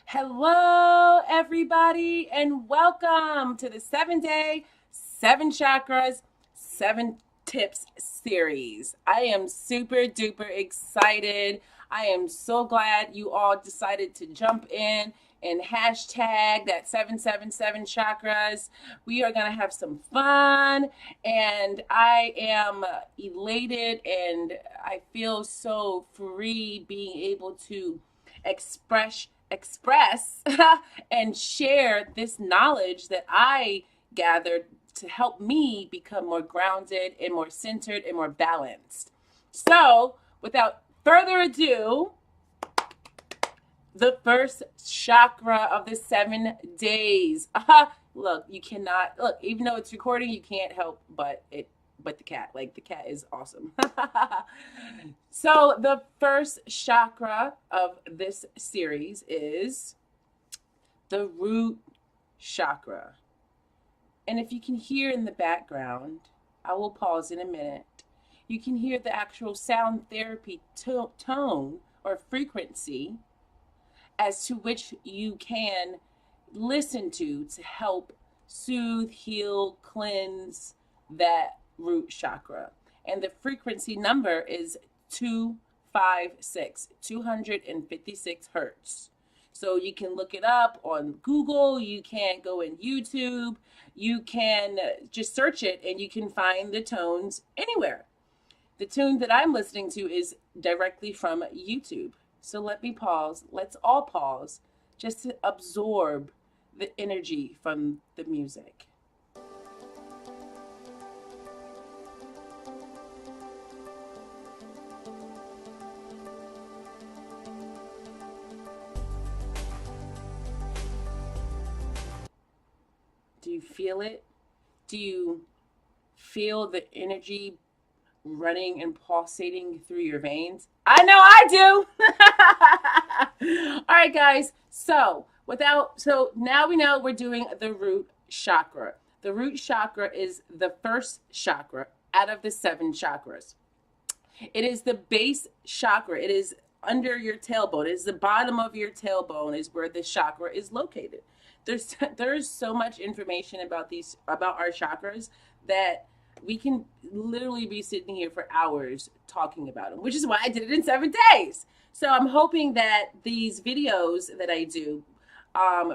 Hello, everybody, and welcome to the 7 day, 7 chakras, 7 tips series. I am super duper excited. I am so glad you all decided to jump in and hashtag that 777 chakras. We are going to have some fun, and I am elated and I feel so free being able to express and share this knowledge that I gathered to help me become more grounded and more centered and more balanced. So, without further ado, the first chakra of the 7 days. Look, you cannot look, even though it's recording, you can't help but the cat. Like, the cat is awesome. So the first chakra of this series is the root chakra. And if you can hear in the background, I will pause in a minute. You can hear the actual sound therapy tone or frequency as to which you can listen to help soothe, heal, cleanse that root chakra. And the frequency number is 256, 256 hertz. So you can look it up on Google, you can go in YouTube, you can just search it and you can find the tones anywhere. The tune that I'm listening to is directly from YouTube. So let me pause. Let's all pause just to absorb the energy from the music. Do you feel it? Do you feel the energy running and pulsating through your veins? I know I do. All right, guys. So now we know we're doing the root chakra. The root chakra is the first chakra out of the 7 chakras. It is the base chakra. It is under your tailbone. It is the bottom of your tailbone is where this chakra is located. There's so much information about our chakras that we can literally be sitting here for hours talking about them, which is why I did it in 7 days. So I'm hoping that these videos that I do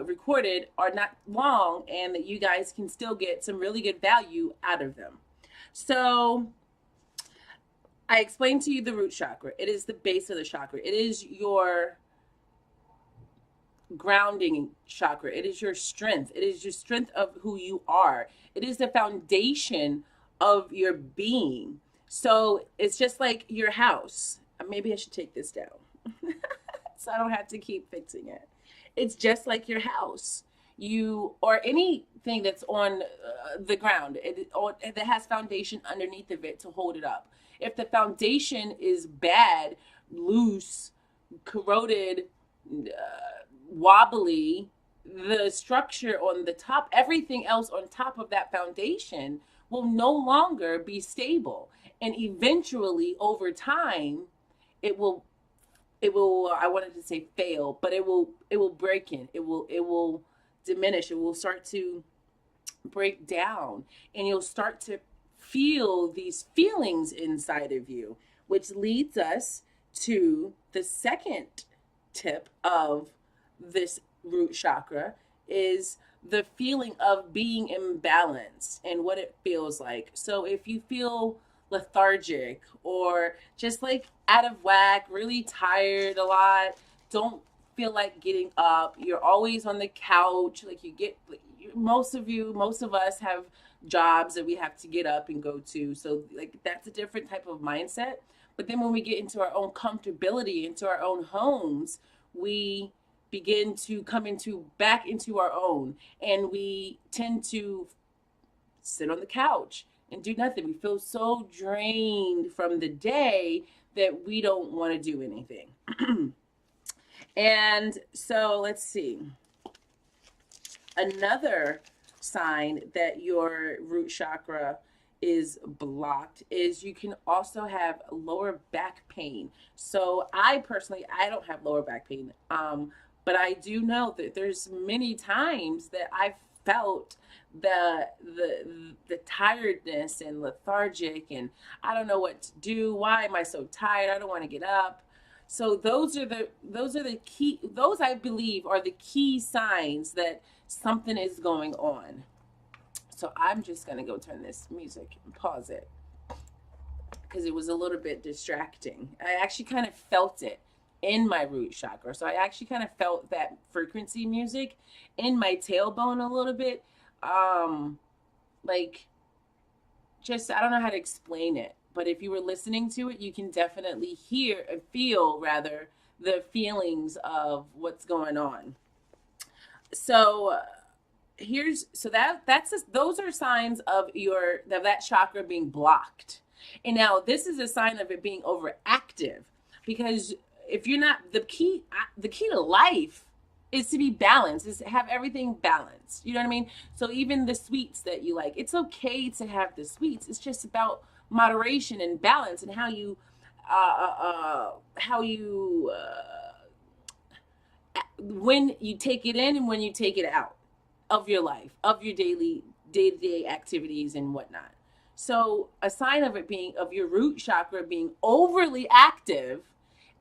recorded are not long and that you guys can still get some really good value out of them. So I explained to you the root chakra. It is the base of the chakra. It is your grounding chakra. It is your strength. It is your strength of who you are. It is the foundation of your being. So it's just like your house. Maybe I should take this down so I don't have to keep fixing it. It's just like your house. You or anything that's on the ground that has foundation underneath of it to hold it up. If the foundation is bad, loose, corroded, wobbly, the structure on the top, everything else on top of that foundation will no longer be stable. And eventually, over time, it will I wanted to say fail, but it will break in. It will diminish. It will start to break down, and you'll start to feel these feelings inside of you, which leads us to the second tip of this root chakra is the feeling of being imbalanced and what it feels like. So if you feel lethargic or just like out of whack, really tired a lot, don't feel like getting up, you're always on the couch, like most of us have jobs that we have to get up and go to. So like that's a different type of mindset. But then when we get into our own comfortability, into our own homes, we begin to come back into our own, and we tend to sit on the couch and do nothing. We feel so drained from the day that we don't want to do anything. And so let's see. Another sign that your root chakra is blocked is you can also have lower back pain. So I don't have lower back pain. But I do know that there's many times that I've felt the tiredness and lethargic, and I don't know what to do. Why am I so tired? I don't want to get up. So those I believe are the key signs that something is going on. So I'm just gonna go turn this music and pause it because it was a little bit distracting. I actually kind of felt it in my root chakra. So I actually kind of felt that frequency music in my tailbone a little bit. Like, just, I don't know how to explain it, but if you were listening to it, you can definitely hear and feel, rather, the feelings of what's going on. So those are signs of that chakra being blocked. And now this is a sign of it being overactive, because if you're not, the key to life is to be balanced, is to have everything balanced. You know what I mean? So even the sweets that you like, it's okay to have the sweets. It's just about moderation and balance, and how you when you take it in and when you take it out of your life, of your day-to-day activities and whatnot. So a sign of it being, of your root chakra being overly active,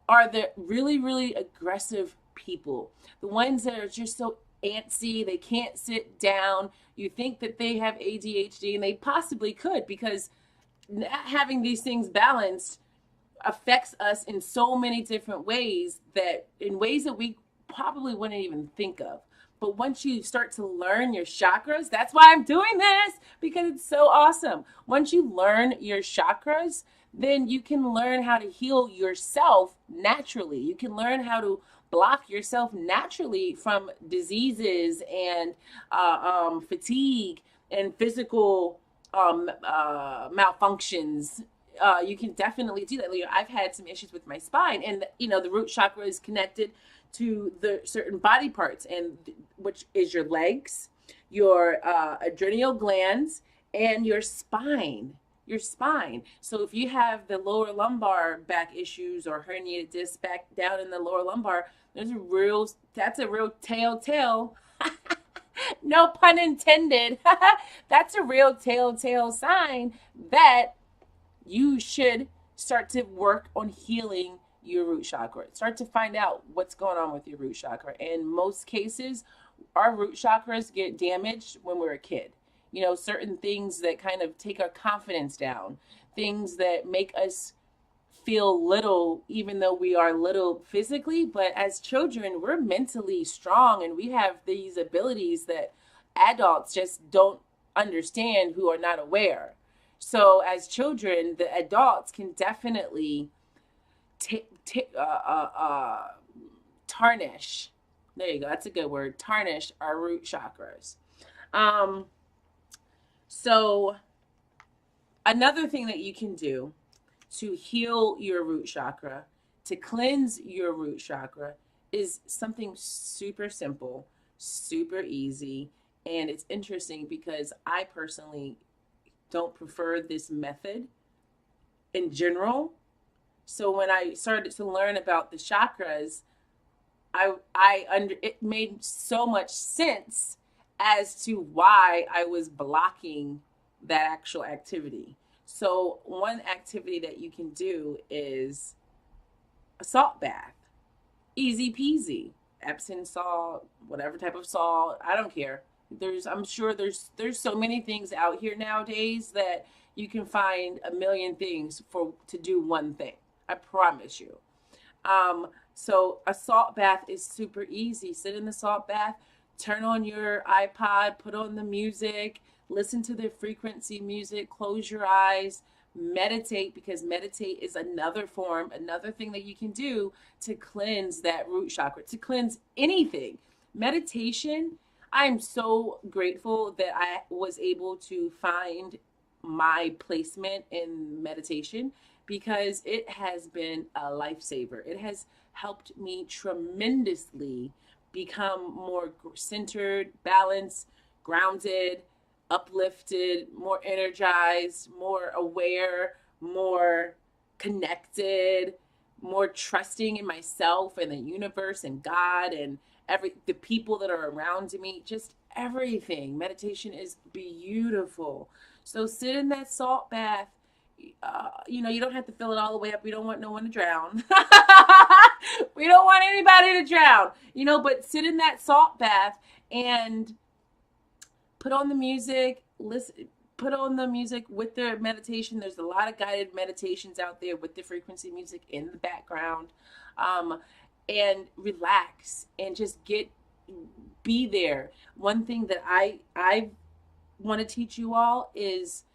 are the really, really aggressive people. The ones that are just so antsy, they can't sit down. You think that they have ADHD, and they possibly could, because not having these things balanced affects us in so many different ways, that in ways that we probably wouldn't even think of. But once you start to learn your chakras, that's why I'm doing this, because it's so awesome. Once you learn your chakras, then you can learn how to heal yourself naturally. You can learn how to block yourself naturally from diseases and fatigue and physical malfunctions. You can definitely do that. I've had some issues with my spine, and the root chakra is connected to the certain body parts, and which is your legs, your adrenal glands, and your spine. So if you have the lower lumbar back issues or herniated disc back down in the lower lumbar, that's a real telltale. No pun intended. That's a real telltale sign that you should start to work on healing your root chakra. Start to find out what's going on with your root chakra. In most cases, our root chakras get damaged when we're a kid. Certain things that kind of take our confidence down, things that make us feel little, even though we are little physically. But as children, we're mentally strong, and we have these abilities that adults just don't understand, who are not aware. So as children, the adults can definitely tarnish. There you go. That's a good word. Tarnish our root chakras. So another thing that you can do to heal your root chakra, to cleanse your root chakra, is something super simple, super easy. And it's interesting because I personally don't prefer this method in general. So when I started to learn about the chakras, it made so much sense as to why I was blocking that actual activity. So one activity that you can do is a salt bath. Easy peasy. Epsom salt, whatever type of salt, I don't care. I'm sure there's so many things out here nowadays that you can find a million things to do one thing. I promise you. So a salt bath is super easy. Sit in the salt bath, turn on your iPod, put on the music, listen to the frequency music, close your eyes, meditate, because meditate is another thing that you can do to cleanse that root chakra, to cleanse anything. Meditation, I'm so grateful that I was able to find my placement in meditation, because it has been a lifesaver. It has helped me tremendously become more centered, balanced, grounded, uplifted, more energized, more aware, more connected, more trusting in myself and the universe and God and the people that are around me, just everything. Meditation is beautiful. So sit in that salt bath. You don't have to fill it all the way up. We don't want no one to drown. We don't want anybody to drown, but sit in that salt bath and put on the music, put on the music with the meditation. There's a lot of guided meditations out there with the frequency music in the background. And relax and just be there. One thing that I want to teach you all is,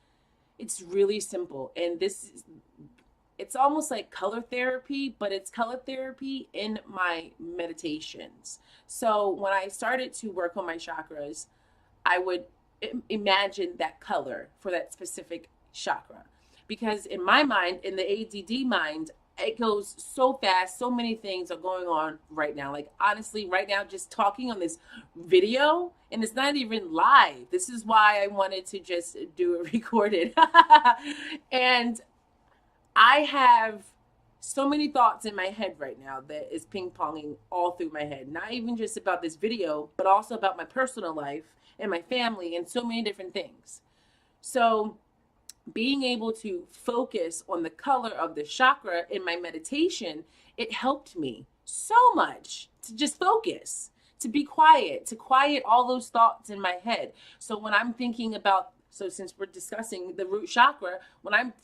it's really simple, and it's almost like color therapy, but it's color therapy in my meditations. So when I started to work on my chakras, I would imagine that color for that specific chakra. Because in my mind, in the ADD mind, it goes so fast. So many things are going on right now. Like, honestly, right now, just talking on this video, and it's not even live. This is why I wanted to just do it recorded. And I have so many thoughts in my head right now that is ping-ponging all through my head. Not even just about this video, but also about my personal life and my family and so many different things. So being able to focus on the color of the chakra in my meditation, it helped me so much to just focus, to be quiet, to quiet all those thoughts in my head. So when I'm thinking about, so since we're discussing the root chakra, when I'm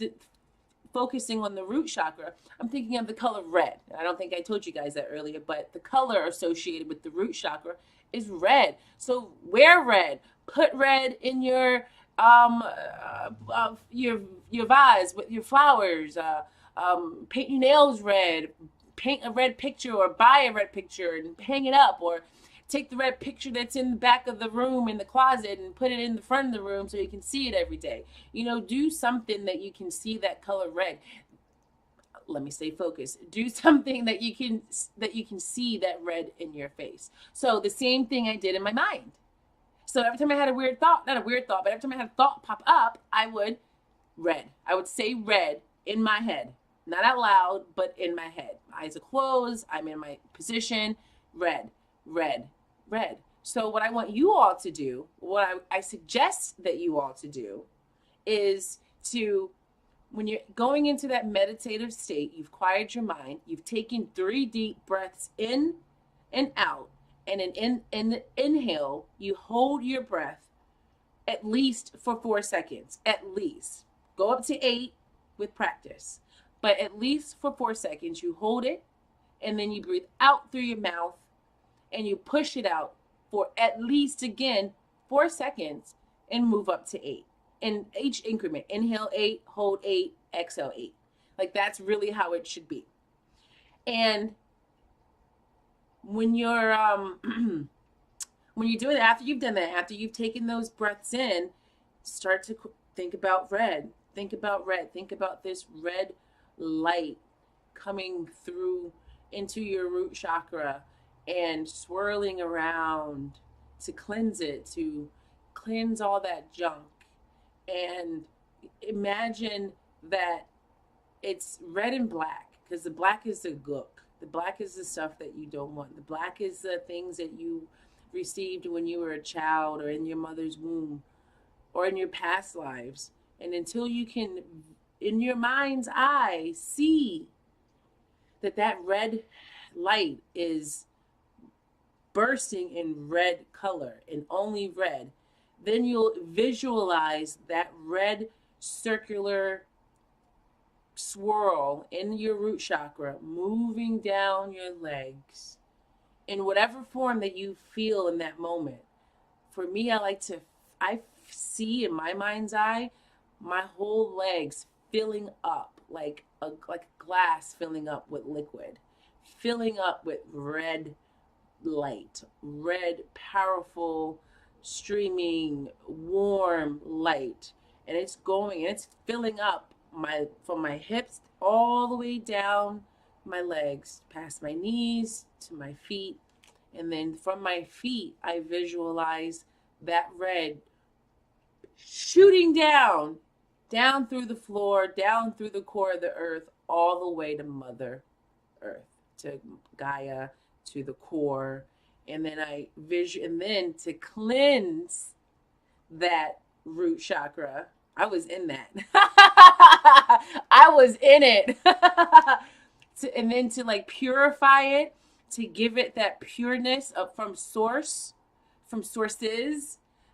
focusing on the root chakra, I'm thinking of the color red. I don't think I told you guys that earlier, but the color associated with the root chakra is red. So wear red. Put red in your vase with your flowers. Paint your nails red. Paint a red picture, or buy a red picture and hang it up, or take the red picture that's in the back of the room in the closet and put it in the front of the room so you can see it every day. Do something that you can see that color red. Let me stay focused. Do something that you can see that red in your face. So the same thing I did in my mind. So every time I had a weird thought, not a weird thought, but every time I had a thought pop up, I would say red in my head. Not out loud, but in my head. My eyes are closed. I'm in my position. Red, red, red. So what I want you all to do, what I suggest that you all to do, is to, when you're going into that meditative state, you've quieted your mind, you've taken 3 deep breaths in and out, and in the inhale, you hold your breath at least for 4 seconds, at least. Go up to 8 with practice, but at least for 4 seconds, you hold it, and then you breathe out through your mouth, and you push it out for at least, again, 4 seconds, and move up to 8. In each increment, inhale 8, hold 8, exhale 8. Like, that's really how it should be. And when you're doing it, after you've done that, after you've taken those breaths in, start to think about red. Think about red. Think about this red light coming through into your root chakra and swirling around to cleanse it, to cleanse all that junk. And imagine that it's red and black, because the black is the gook. The black is the stuff that you don't want. The black is the things that you received when you were a child, or in your mother's womb, or in your past lives. And until you can, in your mind's eye, see that red light is bursting in red color, and only red, then you'll visualize that red circular swirl in your root chakra moving down your legs in whatever form that you feel in that moment. For me, I see in my mind's eye my whole legs filling up like a glass filling up with liquid, filling up with red light, red, powerful, streaming, warm light. And it's going, and it's filling up from my hips all the way down my legs, past my knees to my feet. And then from my feet, I visualize that red shooting down through the floor, down through the core of the earth, all the way to Mother Earth, to Gaia, to the core. And then and then to cleanse that root chakra, I was in that. I was in it. And then to like purify it, to give it that pureness of from sources.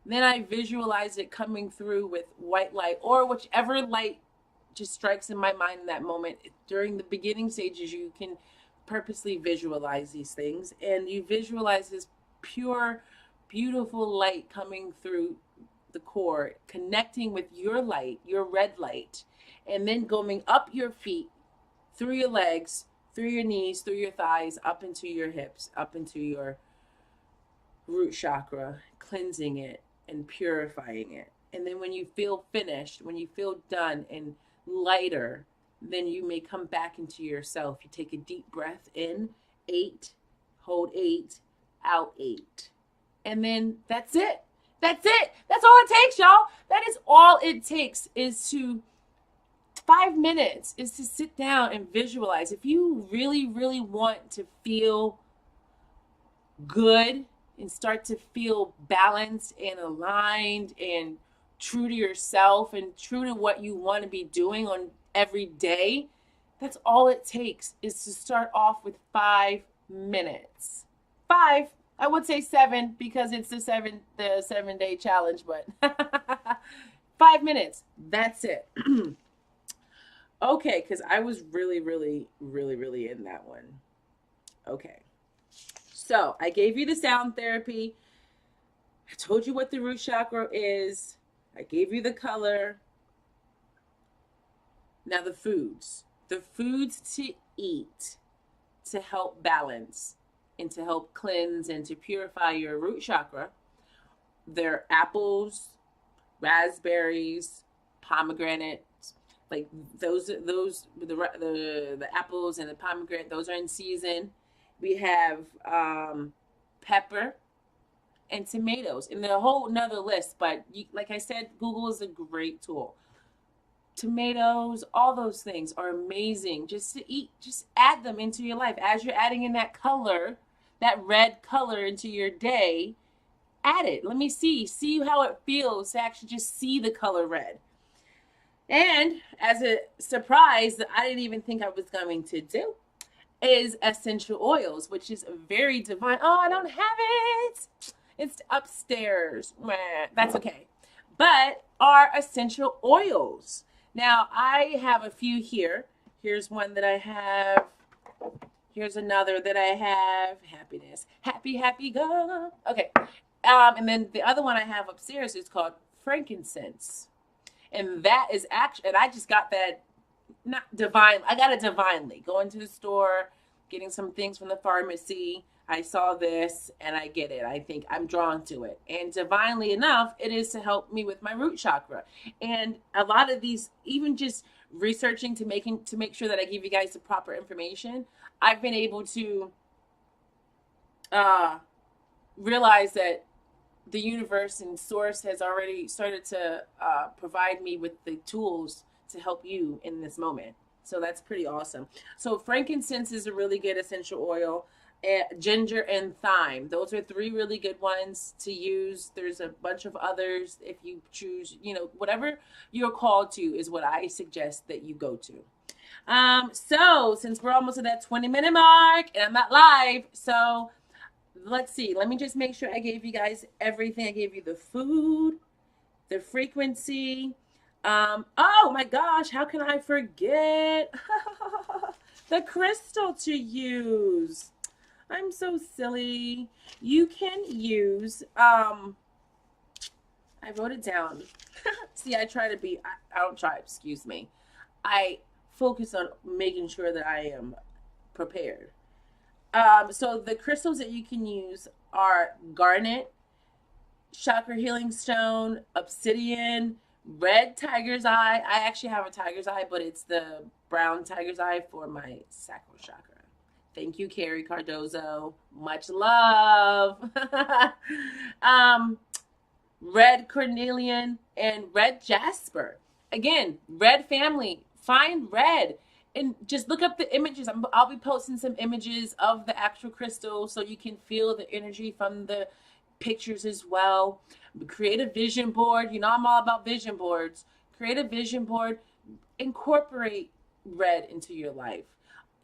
Then I visualize it coming through with white light or whichever light just strikes in my mind in that moment. During the beginning stages, you can purposely visualize these things, and you visualize this pure, beautiful light coming through the core, connecting with your light, your red light, and then going up your feet, through your legs, through your knees, through your thighs, up into your hips, up into your root chakra, cleansing it and purifying it. And then when you feel finished, when you feel done and lighter, then you may come back into yourself. You take a deep breath in, 8, hold 8, out 8. And then that's it. That's it. That's all it takes, y'all. That is all it takes, is to 5 minutes is to sit down and visualize. If you really, really want to feel good and start to feel balanced and aligned and true to yourself and true to what you want to be doing on every day, that's all it takes, is to start off with 5 minutes. 5. I would say 7 because it's the 7-day challenge, but 5 minutes. That's it. Okay, because I was really, really, really, really in that one. Okay. So I gave you the sound therapy. I told you what the root chakra is. I gave you the color. Now the foods. The foods to eat to help balance and to help cleanse and to purify your root chakra. They're apples, raspberries, pomegranates. Like the apples and the pomegranate, those are in season. We have pepper and tomatoes, and a whole nother list. But like I said, Google is a great tool. Tomatoes, all those things are amazing just to eat. Just add them into your life as you're adding in that color, that red color into your day. Add it. Let me see how it feels to actually just see the color red. And as a surprise that I didn't even think I was going to do is essential oils, which is very divine. Oh, I don't have it. It's upstairs. That's okay. But are essential oils. Now, I have a few here. Here's one that I have. Here's another that I have. Happiness. Happy, happy, go. Okay. And then the other one I have upstairs is called frankincense. And that is actually, and I just got that, not divine, I got it divinely. Going to the store, getting some things from the pharmacy. I saw this and I get it. I think I'm drawn to it. And divinely enough, it is to help me with my root chakra. And a lot of these, even just researching to make sure that I give you guys the proper information, I've been able to realize that the universe and source has already started to provide me with the tools to help you in this moment. So that's pretty awesome. So frankincense is a really good essential oil. Ginger and thyme. Those are 3 really good ones to use. There's a bunch of others. If you choose, whatever you're called to is what I suggest that you go to. So since we're almost at that 20-minute mark and I'm not live, so let's see. Let me just make sure I gave you guys everything. I gave you the food, the frequency. Oh my gosh, how can I forget the crystal to use? I'm so silly. You can use, I wrote it down. See, I don't try, excuse me. I focus on making sure that I am prepared. So the crystals that you can use are garnet, chakra healing stone, obsidian, red tiger's eye. I actually have a tiger's eye, but it's the brown tiger's eye for my sacral chakra. Thank you, Carrie Cardozo. Much love. Red cornelian and red jasper. Again, red family. Find red. and just look up the images. I'll be posting some images of the actual crystal so you can feel the energy from the pictures as well. Create a vision board. You know, I'm all about vision boards. Create a vision board. Incorporate red into your life.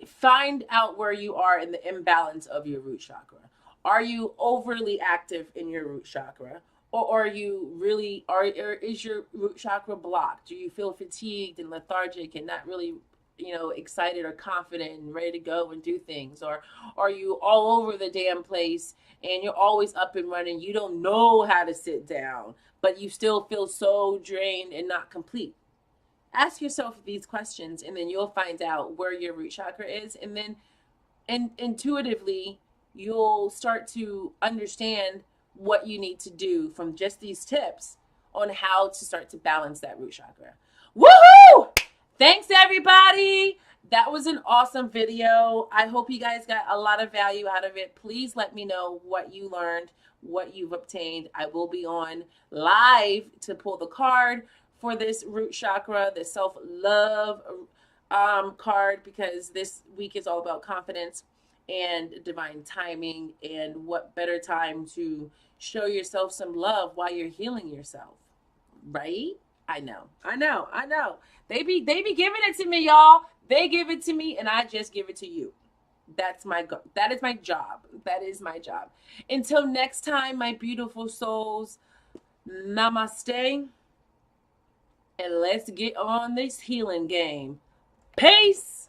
Find out where you are in the imbalance of your root chakra. Are you overly active in your root chakra? Or are you really, or is your root chakra blocked? Do you feel fatigued and lethargic and not really, excited or confident and ready to go and do things? Or are you all over the damn place and you're always up and running? You don't know how to sit down, but you still feel so drained and not complete. Ask yourself these questions, and then you'll find out where your root chakra is, and then intuitively you'll start to understand what you need to do from just these tips on how to start to balance that root chakra. Woohoo! Thanks, everybody. That was an awesome video. I hope you guys got a lot of value out of it. Please let me know what you learned, what you've obtained. I will be on live to pull the card for this root chakra, the self-love card, because this week is all about confidence and divine timing, and what better time to show yourself some love while you're healing yourself, right? I know. They be giving it to me, y'all. They give it to me, and I just give it to you. That is my job. That is my job. Until next time, my beautiful souls, namaste, and let's get on this healing game. Peace.